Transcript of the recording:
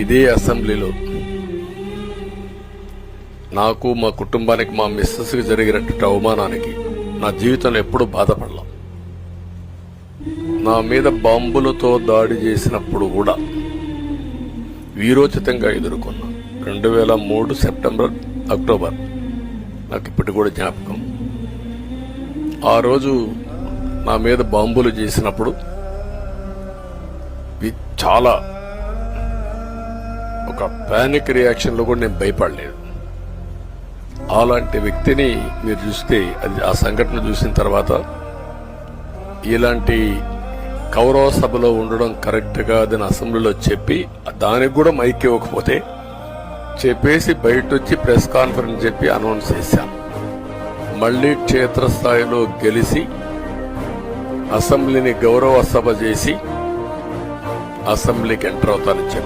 ఇదే అసెంబ్లీలో నాకు, మా కుటుంబానికి, మా మిస్సెస్కి జరిగినటువంటి అవమానానికి నా జీవితంలో ఎప్పుడూ బాధపడలా. నా మీద బాంబులతో దాడి చేసినప్పుడు కూడా వీరోచితంగా ఎదుర్కొన్నా. 2003 సెప్టెంబర్, అక్టోబర్ నాకు ఇప్పటికి కూడా జ్ఞాపకం. ఆ రోజు నా మీద బాంబులు చేసినప్పుడు చాలా ఒక పానిక్ రియాక్షన్లో కూడా నేను భయపడలేదు. అలాంటి వ్యక్తిని మీరు చూస్తే, అది ఆ సంఘటన చూసిన తర్వాత ఇలాంటి కౌరవ సభలో ఉండడం కరెక్ట్ కాదని అసెంబ్లీలో చెప్పి, దానికి కూడా మైక్ ఇవ్వకపోతే చెప్పేసి బయట వచ్చి ప్రెస్ కాన్ఫరెన్స్ చెప్పి అనౌన్స్ చేశాను. మళ్లీ క్షేత్రస్థాయిలో గెలిచి అసెంబ్లీని గౌరవ సభ చేసి అసెంబ్లీకి ఎంటర్ అవుతానని చెప్పి